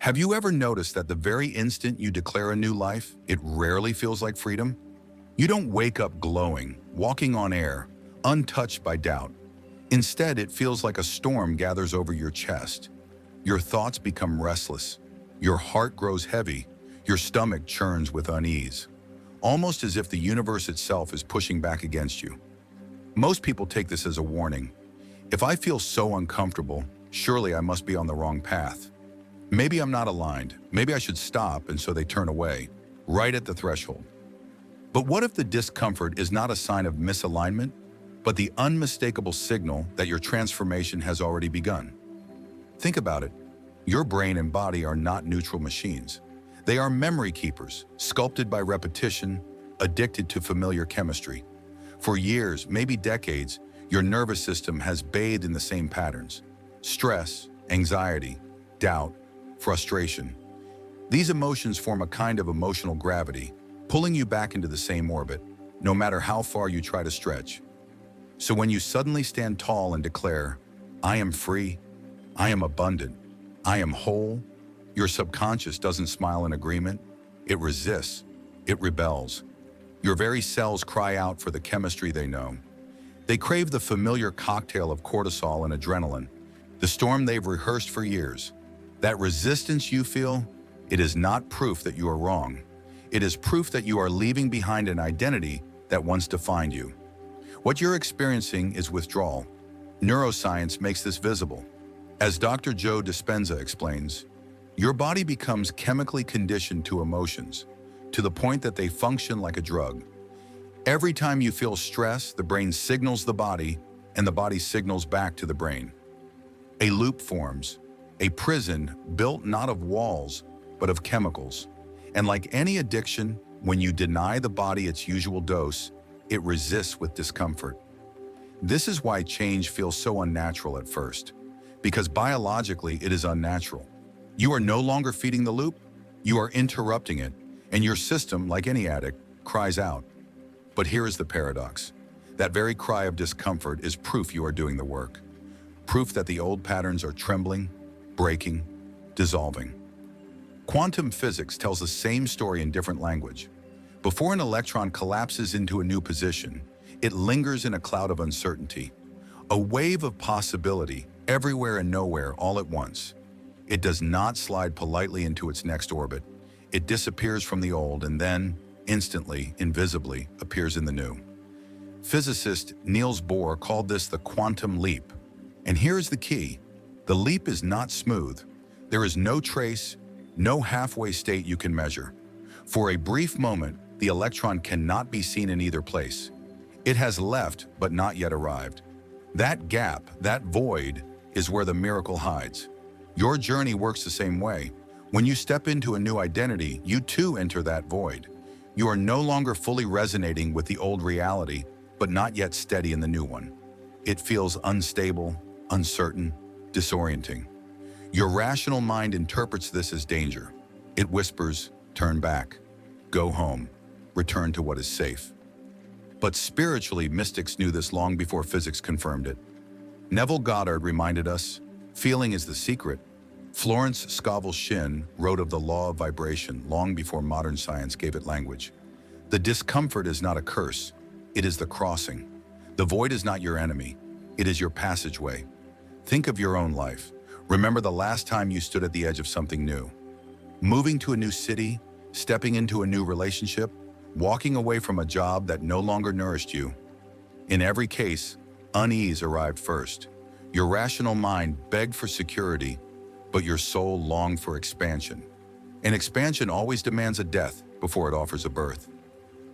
Have you ever noticed that the very instant you declare a new life, it rarely feels like freedom? You don't wake up glowing, walking on air, untouched by doubt. Instead, it feels like a storm gathers over your chest. Your thoughts become restless. Your heart grows heavy. Your stomach churns with unease, almost as if the universe itself is pushing back against you. Most people take this as a warning. If I feel so uncomfortable, surely I must be on the wrong path. Maybe I'm not aligned. Maybe I should stop, and so they turn away, right at the threshold. But what if the discomfort is not a sign of misalignment, but the unmistakable signal that your transformation has already begun? Think about it. Your brain and body are not neutral machines. They are memory keepers, sculpted by repetition, addicted to familiar chemistry. For years, maybe decades, your nervous system has bathed in the same patterns: stress, anxiety, doubt, frustration. These emotions form a kind of emotional gravity, pulling you back into the same orbit, no matter how far you try to stretch. So when you suddenly stand tall and declare, "I am free, I am abundant, I am whole," your subconscious doesn't smile in agreement. It resists, it rebels. Your very cells cry out for the chemistry they know. They crave the familiar cocktail of cortisol and adrenaline, the storm they've rehearsed for years. That resistance you feel, it is not proof that you are wrong. It is proof that you are leaving behind an identity that once defined you. What you're experiencing is withdrawal. Neuroscience makes this visible. As Dr. Joe Dispenza explains, your body becomes chemically conditioned to emotions, to the point that they function like a drug. Every time you feel stress, the brain signals the body, and the body signals back to the brain. A loop forms, a prison built not of walls, but of chemicals. And like any addiction, when you deny the body its usual dose, it resists with discomfort. This is why change feels so unnatural at first, because biologically it is unnatural. You are no longer feeding the loop, you are interrupting it, and your system, like any addict, cries out. But here is the paradox. That very cry of discomfort is proof you are doing the work. Proof that the old patterns are trembling, breaking, dissolving. Quantum physics tells the same story in different language. Before an electron collapses into a new position, it lingers in a cloud of uncertainty, a wave of possibility everywhere and nowhere all at once. It does not slide politely into its next orbit. It disappears from the old and then, instantly, invisibly, appears in the new. Physicist Niels Bohr called this the quantum leap. And here is the key. The leap is not smooth. There is no trace, no halfway state you can measure. For a brief moment, the electron cannot be seen in either place. It has left, but not yet arrived. That gap, that void, is where the miracle hides. Your journey works the same way. When you step into a new identity, you too enter that void. You are no longer fully resonating with the old reality, but not yet steady in the new one. It feels unstable, uncertain, disorienting. Your rational mind interprets this as danger. It whispers, turn back, go home, return to what is safe. But spiritually, mystics knew this long before physics confirmed it. Neville Goddard reminded us, feeling is the secret. Florence Scovel Shinn wrote of the law of vibration long before modern science gave it language. The discomfort is not a curse, it is the crossing. The void is not your enemy, it is your passageway. Think of your own life. Remember the last time you stood at the edge of something new. Moving to a new city, stepping into a new relationship, walking away from a job that no longer nourished you. In every case, unease arrived first. Your rational mind begged for security, but your soul longed for expansion. And expansion always demands a death before it offers a birth.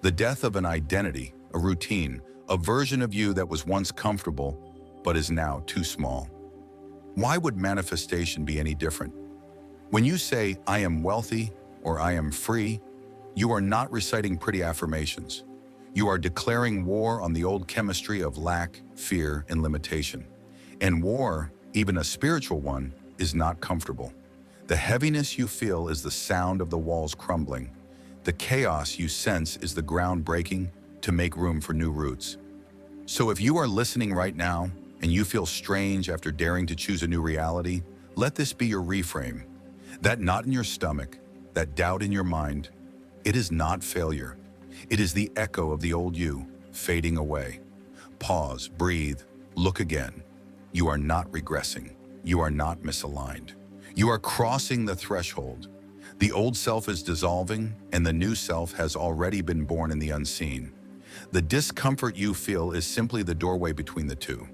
The death of an identity, a routine, a version of you that was once comfortable, but is now too small. Why would manifestation be any different? When you say, I am wealthy or I am free, you are not reciting pretty affirmations. You are declaring war on the old chemistry of lack, fear, and limitation. And war, even a spiritual one, is not comfortable. The heaviness you feel is the sound of the walls crumbling. The chaos you sense is the ground breaking to make room for new roots. So if you are listening right now and you feel strange after daring to choose a new reality, let this be your reframe. That knot in your stomach, that doubt in your mind, it is not failure. It is the echo of the old you fading away. Pause, breathe, look again. You are not regressing. You are not misaligned. You are crossing the threshold. The old self is dissolving, and the new self has already been born in the unseen. The discomfort you feel is simply the doorway between the two.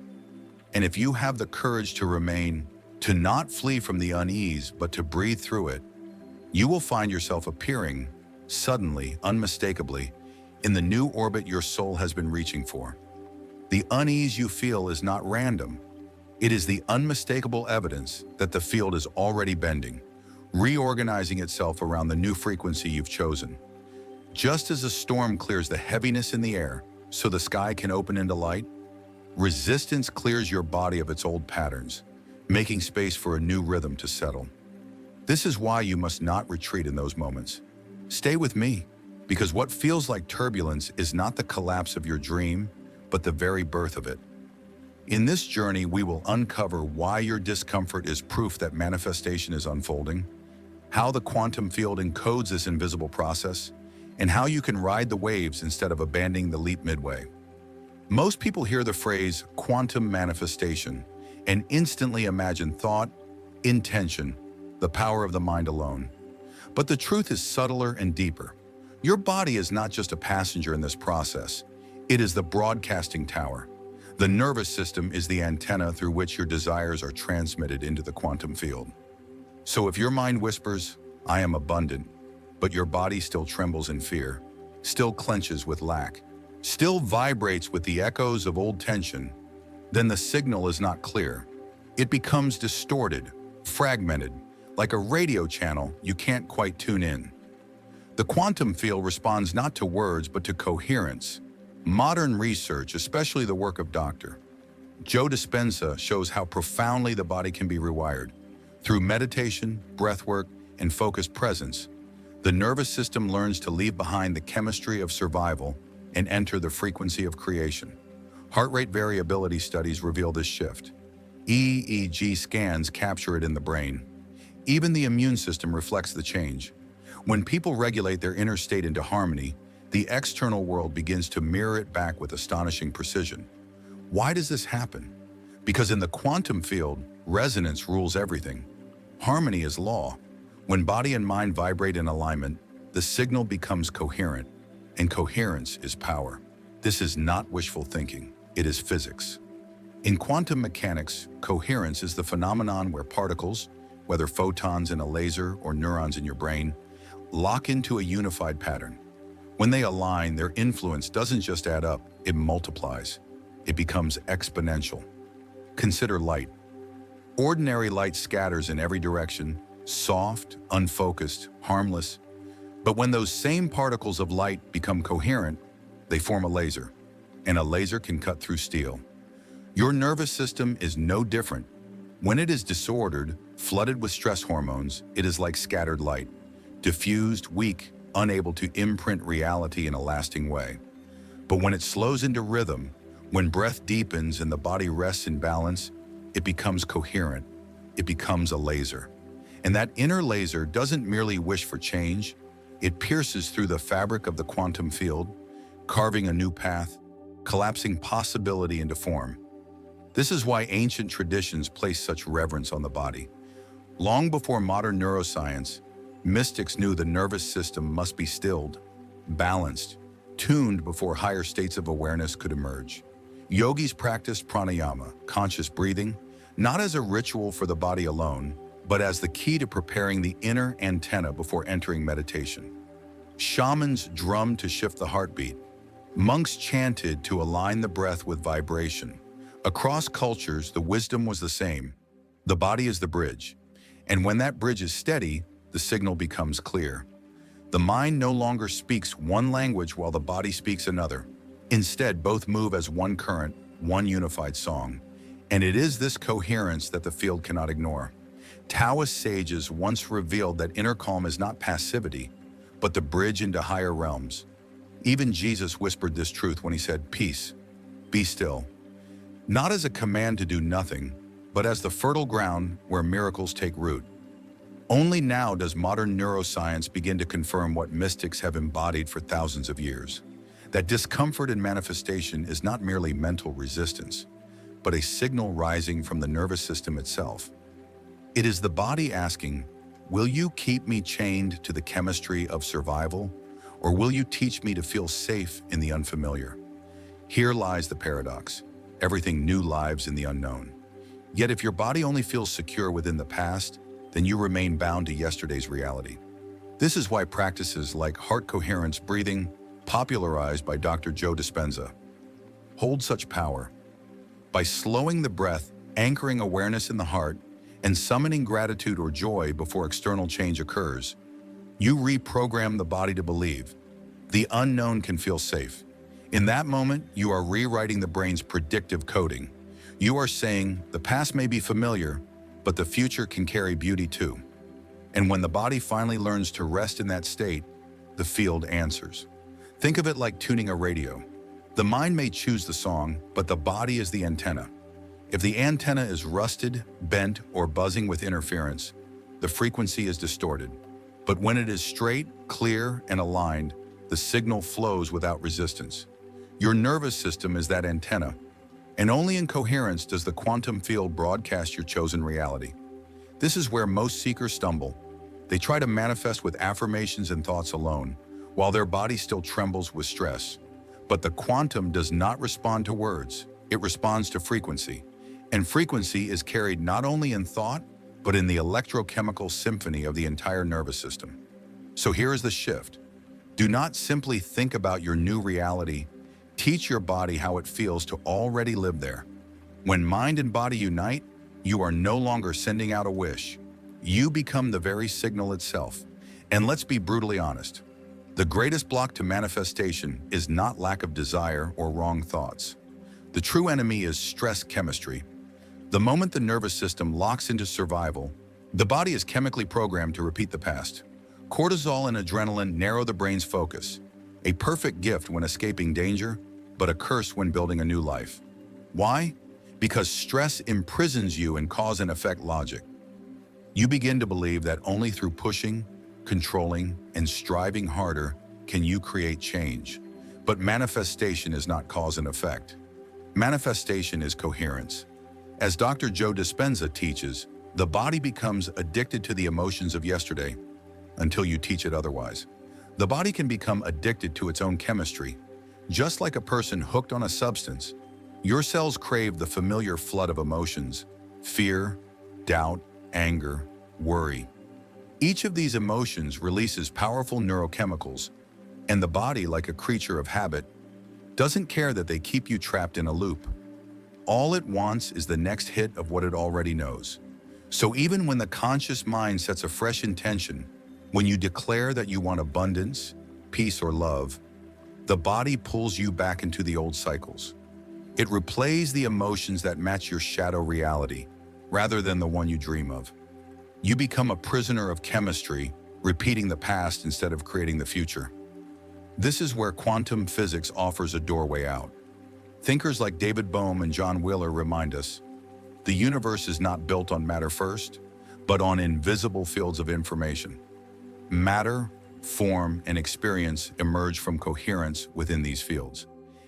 And if you have the courage to remain, to not flee from the unease, but to breathe through it, you will find yourself appearing, suddenly, unmistakably, in the new orbit your soul has been reaching for. The unease you feel is not random. It is the unmistakable evidence that the field is already bending, reorganizing itself around the new frequency you've chosen. Just as a storm clears the heaviness in the air so the sky can open into light, resistance clears your body of its old patterns, making space for a new rhythm to settle. This is why you must not retreat in those moments. Stay with me, because what feels like turbulence is not the collapse of your dream, but the very birth of it. In this journey, we will uncover why your discomfort is proof that manifestation is unfolding, how the quantum field encodes this invisible process, and how you can ride the waves instead of abandoning the leap midway. Most people hear the phrase quantum manifestation and instantly imagine thought, intention, the power of the mind alone. But the truth is subtler and deeper. Your body is not just a passenger in this process. It is the broadcasting tower. The nervous system is the antenna through which your desires are transmitted into the quantum field. So if your mind whispers, "I am abundant," but your body still trembles in fear, still clenches with lack, still vibrates with the echoes of old tension, then the signal is not clear. It becomes distorted, fragmented, like a radio channel you can't quite tune in. The quantum field responds not to words but to coherence. Modern research, especially the work of Dr. Joe Dispenza, shows how profoundly the body can be rewired. Through meditation, breathwork, and focused presence, the nervous system learns to leave behind the chemistry of survival and enter the frequency of creation. Heart rate variability studies reveal this shift. EEG scans capture it in the brain. Even the immune system reflects the change. When people regulate their inner state into harmony, the external world begins to mirror it back with astonishing precision. Why does this happen? Because in the quantum field, resonance rules everything. Harmony is law. When body and mind vibrate in alignment, the signal becomes coherent, and coherence is power. This is not wishful thinking, it is physics. In quantum mechanics, coherence is the phenomenon where particles, whether photons in a laser or neurons in your brain, lock into a unified pattern. When they align, their influence doesn't just add up, it multiplies. It becomes exponential. Consider light. Ordinary light scatters in every direction, soft, unfocused, harmless. But when those same particles of light become coherent, they form a laser. And a laser can cut through steel. Your nervous system is no different. When it is disordered, flooded with stress hormones, it is like scattered light, diffused, weak, unable to imprint reality in a lasting way. But when it slows into rhythm, when breath deepens and the body rests in balance, it becomes coherent. It becomes a laser. And that inner laser doesn't merely wish for change, it pierces through the fabric of the quantum field, carving a new path, collapsing possibility into form. This is why ancient traditions place such reverence on the body. Long before modern neuroscience, mystics knew the nervous system must be stilled, balanced, tuned before higher states of awareness could emerge. Yogis practiced pranayama, conscious breathing, not as a ritual for the body alone, but as the key to preparing the inner antenna before entering meditation. Shamans drummed to shift the heartbeat. Monks chanted to align the breath with vibration. Across cultures, the wisdom was the same. The body is the bridge. And when that bridge is steady, the signal becomes clear. The mind no longer speaks one language while the body speaks another. Instead, both move as one current, one unified song. And it is this coherence that the field cannot ignore. Taoist sages once revealed that inner calm is not passivity, but the bridge into higher realms. Even Jesus whispered this truth when he said, "Peace, be still." Not as a command to do nothing, but as the fertile ground where miracles take root. Only now does modern neuroscience begin to confirm what mystics have embodied for thousands of years. That discomfort and manifestation is not merely mental resistance, but a signal rising from the nervous system itself. It is the body asking, will you keep me chained to the chemistry of survival, or will you teach me to feel safe in the unfamiliar? Here lies the paradox. Everything new lives in the unknown. Yet if your body only feels secure within the past, then you remain bound to yesterday's reality. This is why practices like heart coherence breathing, popularized by Dr. Joe Dispenza, hold such power. By slowing the breath, anchoring awareness in the heart, and summoning gratitude or joy before external change occurs, you reprogram the body to believe the unknown can feel safe. In that moment, you are rewriting the brain's predictive coding. You are saying, the past may be familiar, but the future can carry beauty too. And when the body finally learns to rest in that state, the field answers. Think of it like tuning a radio. The mind may choose the song, but the body is the antenna. If the antenna is rusted, bent, or buzzing with interference, the frequency is distorted. But when it is straight, clear, and aligned, the signal flows without resistance. Your nervous system is that antenna, and only in coherence does the quantum field broadcast your chosen reality. This is where most seekers stumble. They try to manifest with affirmations and thoughts alone, while their body still trembles with stress. But the quantum does not respond to words, it responds to frequency. And frequency is carried not only in thought, but in the electrochemical symphony of the entire nervous system. So here is the shift. Do not simply think about your new reality. Teach your body how it feels to already live there. When mind and body unite, you are no longer sending out a wish. You become the very signal itself. And let's be brutally honest. The greatest block to manifestation is not lack of desire or wrong thoughts. The true enemy is stress chemistry. The moment the nervous system locks into survival, the body is chemically programmed to repeat the past. Cortisol and adrenaline narrow the brain's focus. A perfect gift when escaping danger, but a curse when building a new life. Why? Because stress imprisons you in cause and effect logic. You begin to believe that only through pushing, controlling, and striving harder can you create change. But manifestation is not cause and effect. Manifestation is coherence. As Dr. Joe Dispenza teaches, the body becomes addicted to the emotions of yesterday until you teach it otherwise. The body can become addicted to its own chemistry. Just like a person hooked on a substance, your cells crave the familiar flood of emotions: fear, doubt, anger, worry. Each of these emotions releases powerful neurochemicals, and the body, like a creature of habit, doesn't care that they keep you trapped in a loop. All it wants is the next hit of what it already knows. So even when the conscious mind sets a fresh intention, when you declare that you want abundance, peace, or love, the body pulls you back into the old cycles. It replays the emotions that match your shadow reality, rather than the one you dream of. You become a prisoner of chemistry, repeating the past instead of creating the future. This is where quantum physics offers a doorway out. Thinkers like David Bohm and John Wheeler remind us, the universe is not built on matter first, but on invisible fields of information. Matter, form, and experience emerge from coherence within these fields.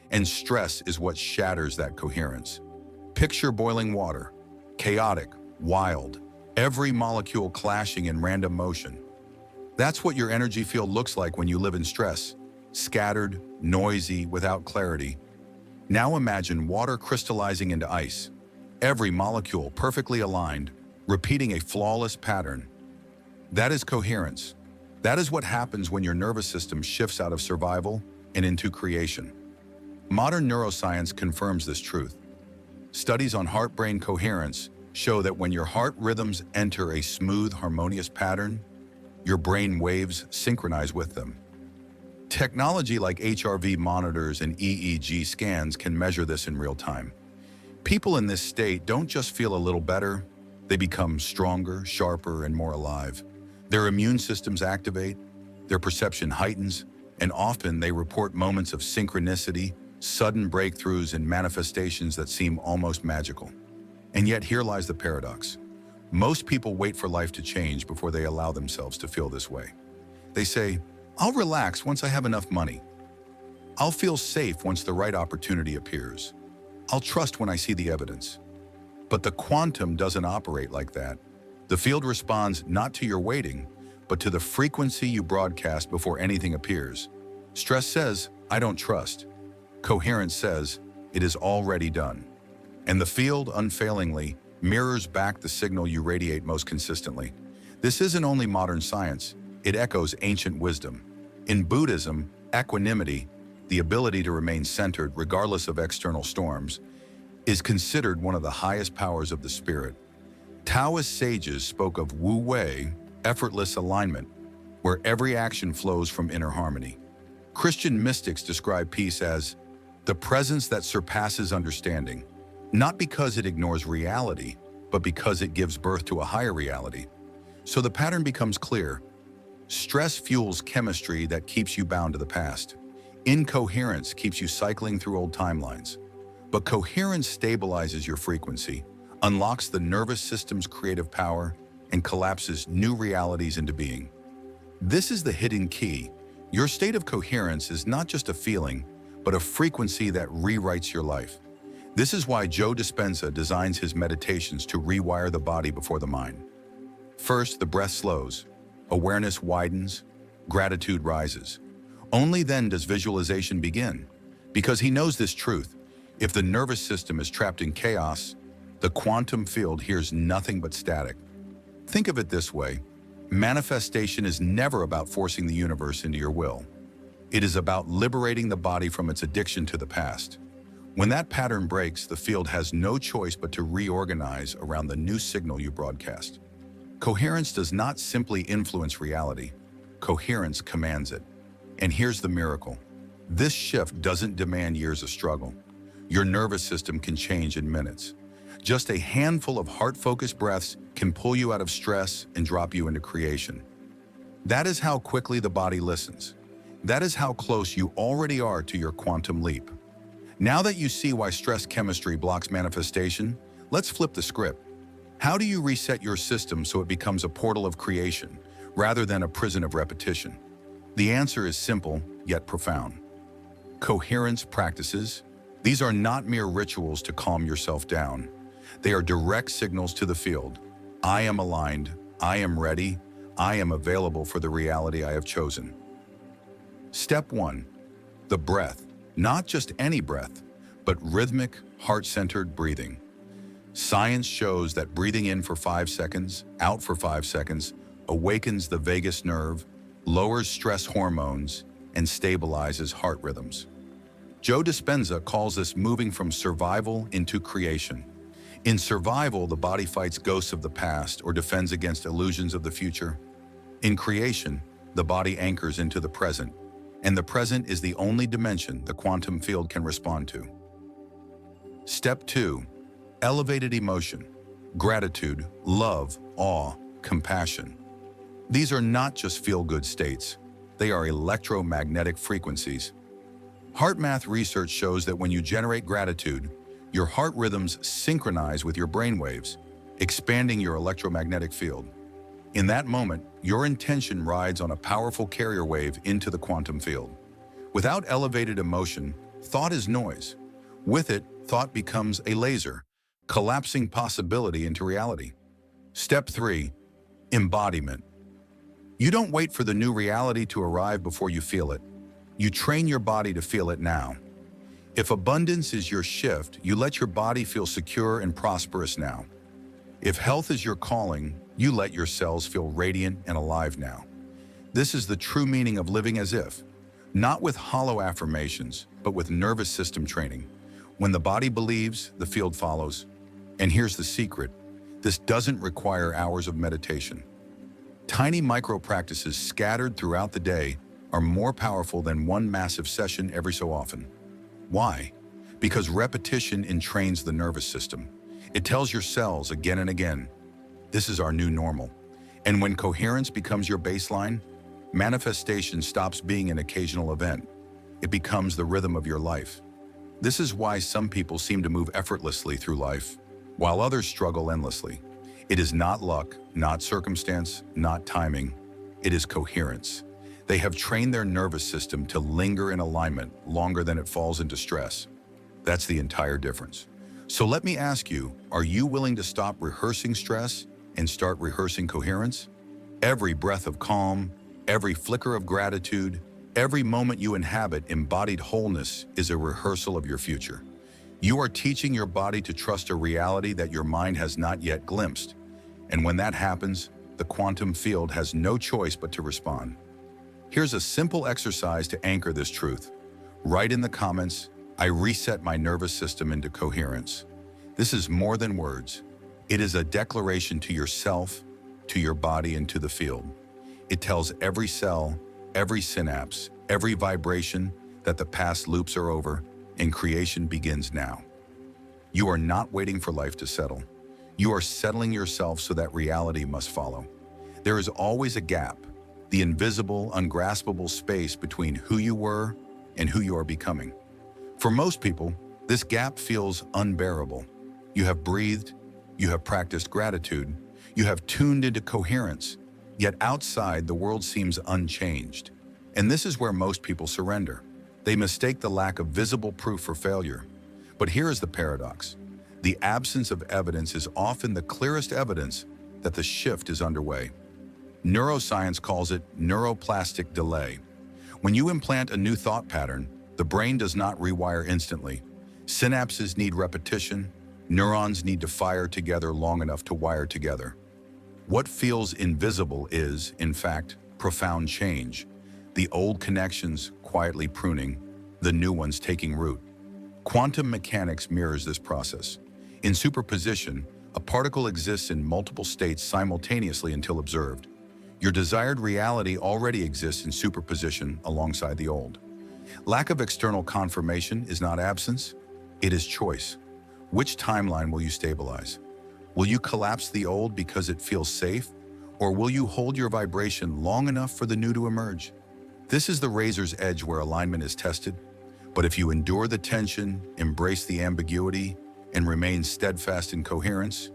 And stress is what shatters that coherence. Picture boiling water, chaotic, wild, every molecule clashing in random motion. That's what your energy field looks like when you live in stress, scattered, noisy, without clarity. Now imagine water crystallizing into ice, every molecule perfectly aligned, repeating a flawless pattern. That is coherence. That is what happens when your nervous system shifts out of survival and into creation. Modern neuroscience confirms this truth. Studies on heart-brain coherence show that when your heart rhythms enter a smooth, harmonious pattern, your brain waves synchronize with them. Technology like HRV monitors and EEG scans can measure this in real time. People in this state don't just feel a little better, they become stronger, sharper, and more alive. Their immune systems activate, their perception heightens, and often they report moments of synchronicity, sudden breakthroughs, and manifestations that seem almost magical. And yet here lies the paradox. Most people wait for life to change before they allow themselves to feel this way. They say, I'll relax once I have enough money. I'll feel safe once the right opportunity appears. I'll trust when I see the evidence. But the quantum doesn't operate like that. The field responds not to your waiting, but to the frequency you broadcast before anything appears. Stress says, I don't trust. Coherence says, it is already done. And the field, unfailingly, mirrors back the signal you radiate most consistently. This isn't only modern science, it echoes ancient wisdom. In Buddhism, equanimity, the ability to remain centered regardless of external storms, is considered one of the highest powers of the spirit. Taoist sages spoke of Wu Wei, effortless alignment, where every action flows from inner harmony. Christian mystics describe peace as the presence that surpasses understanding, not because it ignores reality, but because it gives birth to a higher reality. So the pattern becomes clear. Stress fuels chemistry that keeps you bound to the past. Incoherence keeps you cycling through old timelines. But coherence stabilizes your frequency, unlocks the nervous system's creative power, and collapses new realities into being. This is the hidden key. Your state of coherence is not just a feeling, but a frequency that rewrites your life. This is why Joe Dispenza designs his meditations to rewire the body before the mind. First, the breath slows, awareness widens, gratitude rises. Only then does visualization begin, because he knows this truth. If the nervous system is trapped in chaos, the quantum field hears nothing but static. Think of it this way. Manifestation is never about forcing the universe into your will. It is about liberating the body from its addiction to the past. When that pattern breaks, the field has no choice but to reorganize around the new signal you broadcast. Coherence does not simply influence reality. Coherence commands it. And here's the miracle. This shift doesn't demand years of struggle. Your nervous system can change in minutes. Just a handful of heart-focused breaths can pull you out of stress and drop you into creation. That is how quickly the body listens. That is how close you already are to your quantum leap. Now that you see why stress chemistry blocks manifestation, let's flip the script. How do you reset your system so it becomes a portal of creation, rather than a prison of repetition? The answer is simple, yet profound. Coherence practices. These are not mere rituals to calm yourself down. They are direct signals to the field. I am aligned, I am ready, I am available for the reality I have chosen. Step 1. The breath. Not just any breath, but rhythmic, heart-centered breathing. Science shows that breathing in for 5 seconds, out for 5 seconds, awakens the vagus nerve, lowers stress hormones, and stabilizes heart rhythms. Joe Dispenza calls this moving from survival into creation. In survival, the body fights ghosts of the past or defends against illusions of the future. In creation, the body anchors into the present, and the present is the only dimension the quantum field can respond to. Step 2. Elevated emotion. Gratitude, love, awe, compassion. These are not just feel-good states. They are electromagnetic frequencies. HeartMath research shows that when you generate gratitude, your heart rhythms synchronize with your brainwaves, expanding your electromagnetic field. In that moment, your intention rides on a powerful carrier wave into the quantum field. Without elevated emotion, thought is noise. With it, thought becomes a laser, collapsing possibility into reality. Step 3. Embodiment. You don't wait for the new reality to arrive before you feel it. You train your body to feel it now. If abundance is your shift, you let your body feel secure and prosperous now. If health is your calling, you let your cells feel radiant and alive now. This is the true meaning of living as if, not with hollow affirmations, but with nervous system training. When the body believes, the field follows. And here's the secret. This doesn't require hours of meditation. Tiny micro-practices scattered throughout the day are more powerful than one massive session every so often. Why? Because repetition entrains the nervous system. It tells your cells again and again, this is our new normal. And when coherence becomes your baseline, manifestation stops being an occasional event. It becomes the rhythm of your life. This is why some people seem to move effortlessly through life, while others struggle endlessly. It is not luck, not circumstance, not timing. It is coherence. They have trained their nervous system to linger in alignment longer than it falls into stress. That's the entire difference. So let me ask you, are you willing to stop rehearsing stress and start rehearsing coherence? Every breath of calm, every flicker of gratitude, every moment you inhabit embodied wholeness is a rehearsal of your future. You are teaching your body to trust a reality that your mind has not yet glimpsed. And when that happens, the quantum field has no choice but to respond. Here's a simple exercise to anchor this truth. Write in the comments, I reset my nervous system into coherence. This is more than words. It is a declaration to yourself, to your body, and to the field. It tells every cell, every synapse, every vibration that the past loops are over and creation begins now. You are not waiting for life to settle. You are settling yourself so that reality must follow. There is always a gap, the invisible, ungraspable space between who you were and who you are becoming. For most people, this gap feels unbearable. You have breathed, you have practiced gratitude, you have tuned into coherence, yet outside the world seems unchanged. And this is where most people surrender. They mistake the lack of visible proof for failure. But here is the paradox. The absence of evidence is often the clearest evidence that the shift is underway. Neuroscience calls it neuroplastic delay. When you implant a new thought pattern, the brain does not rewire instantly. Synapses need repetition. Neurons need to fire together long enough to wire together. What feels invisible is, in fact, profound change. The old connections quietly pruning, the new ones taking root. Quantum mechanics mirrors this process. In superposition, a particle exists in multiple states simultaneously until observed. Your desired reality already exists in superposition alongside the old. Lack of external confirmation is not absence, it is choice. Which timeline will you stabilize? Will you collapse the old because it feels safe, or will you hold your vibration long enough for the new to emerge? This is the razor's edge where alignment is tested, but if you endure the tension, embrace the ambiguity, and remain steadfast in coherence,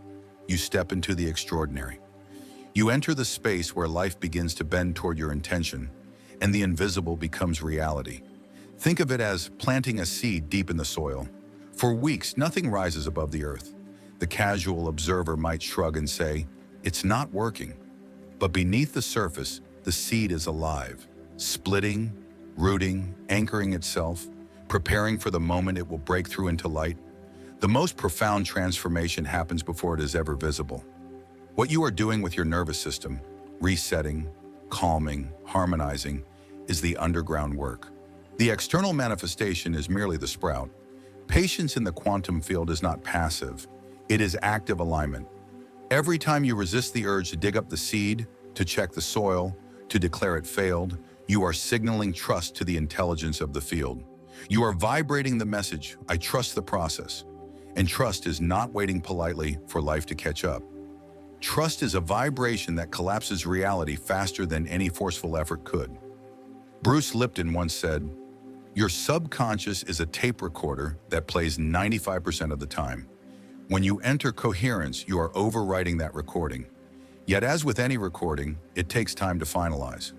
you step into the extraordinary. You enter the space where life begins to bend toward your intention, and the invisible becomes reality. Think of it as planting a seed deep in the soil. For weeks, nothing rises above the earth. The casual observer might shrug and say, "It's not working." But beneath the surface, the seed is alive, splitting, rooting, anchoring itself, preparing for the moment it will break through into light. The most profound transformation happens before it is ever visible. What you are doing with your nervous system, resetting, calming, harmonizing, is the underground work. The external manifestation is merely the sprout. Patience in the quantum field is not passive, it is active alignment. Every time you resist the urge to dig up the seed, to check the soil, to declare it failed, you are signaling trust to the intelligence of the field. You are vibrating the message, I trust the process. And trust is not waiting politely for life to catch up. Trust is a vibration that collapses reality faster than any forceful effort could. Bruce Lipton once said, "Your subconscious is a tape recorder that plays 95% of the time. When you enter coherence, you are overwriting that recording. Yet as with any recording, it takes time to finalize.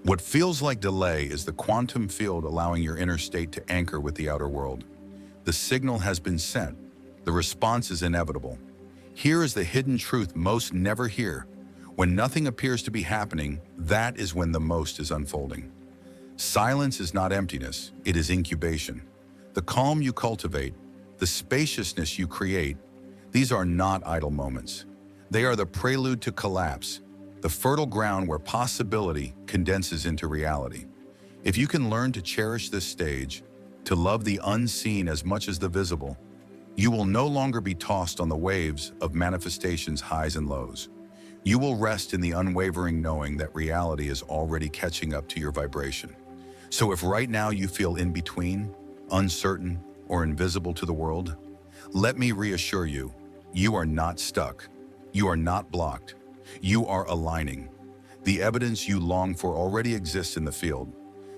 What feels like delay is the quantum field allowing your inner state to anchor with the outer world. The signal has been sent. The response is inevitable. Here is the hidden truth most never hear. When nothing appears to be happening, that is when the most is unfolding. Silence is not emptiness, it is incubation. The calm you cultivate, the spaciousness you create, these are not idle moments. They are the prelude to collapse, the fertile ground where possibility condenses into reality. If you can learn to cherish this stage, to love the unseen as much as the visible, you will no longer be tossed on the waves of manifestation's highs and lows. You will rest in the unwavering knowing that reality is already catching up to your vibration. So if right now you feel in between, uncertain, or invisible to the world, let me reassure you, you are not stuck. You are not blocked. You are aligning. The evidence you long for already exists in the field.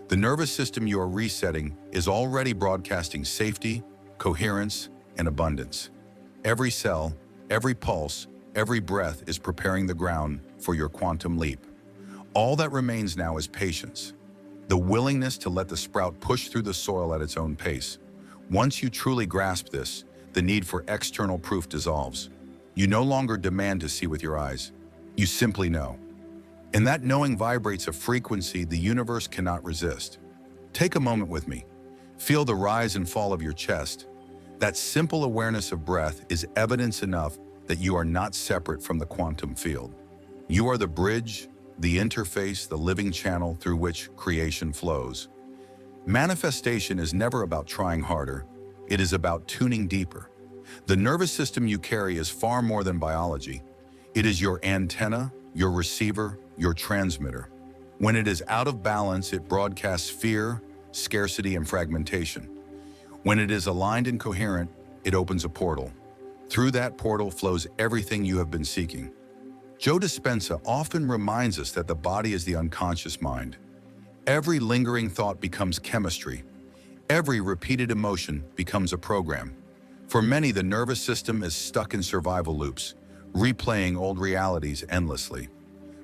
The nervous system you are resetting is already broadcasting safety, coherence, and abundance. Every cell, every pulse, Every breath is preparing the ground for your quantum leap. All that remains now is patience, the willingness to let the sprout push through the soil at its own pace. Once you truly grasp this, the need for external proof dissolves. You no longer demand to see with your eyes. You simply know. And that knowing vibrates a frequency the universe cannot resist. Take a moment with me. Feel the rise and fall of your chest. That simple awareness of breath is evidence enough that you are not separate from the quantum field. You are the bridge, the interface, the living channel through which creation flows. Manifestation is never about trying harder. It is about tuning deeper. The nervous system you carry is far more than biology. It is your antenna, your receiver, your transmitter. When it is out of balance, it broadcasts fear, scarcity, and fragmentation. When it is aligned and coherent, it opens a portal. Through that portal flows everything you have been seeking. Joe Dispenza often reminds us that the body is the unconscious mind. Every lingering thought becomes chemistry. Every repeated emotion becomes a program. For many, the nervous system is stuck in survival loops, replaying old realities endlessly.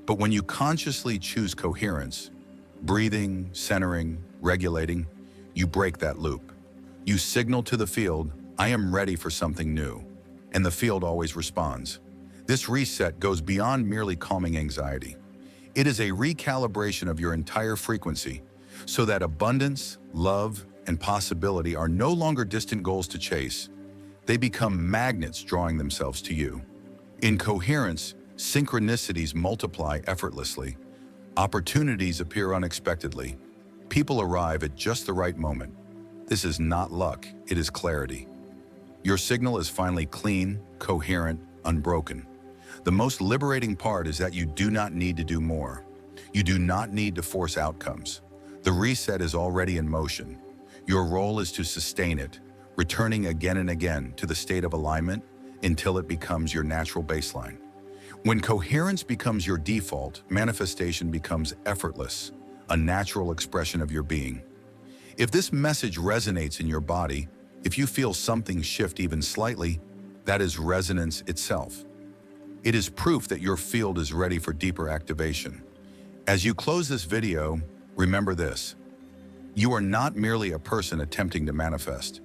But when you consciously choose coherence, breathing, centering, regulating, you break that loop. You signal to the field, I am ready for something new. And the field always responds. This reset goes beyond merely calming anxiety. It is a recalibration of your entire frequency so that abundance, love, and possibility are no longer distant goals to chase. They become magnets drawing themselves to you. In coherence, synchronicities multiply effortlessly. Opportunities appear unexpectedly. People arrive at just the right moment. This is not luck, it is clarity. Your signal is finally clean, coherent, unbroken. The most liberating part is that you do not need to do more. You do not need to force outcomes. The reset is already in motion. Your role is to sustain it, returning again and again to the state of alignment until it becomes your natural baseline. When coherence becomes your default, manifestation becomes effortless, a natural expression of your being. If this message resonates in your body, if you feel something shift even slightly, that is resonance itself. It is proof that your field is ready for deeper activation. As you close this video, remember this. You are not merely a person attempting to manifest.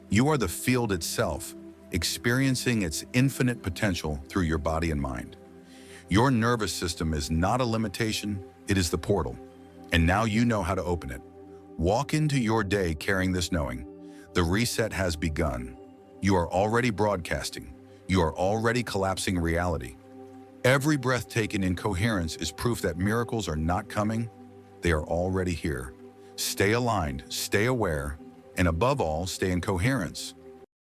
You are the field itself, experiencing its infinite potential through your body and mind. Your nervous system is not a limitation, it is the portal. And now you know how to open it. Walk into your day carrying this knowing. The reset has begun. You are already broadcasting. You are already collapsing reality. Every breath taken in coherence is proof that miracles are not coming, they are already here. Stay aligned, stay aware, and above all, stay in coherence.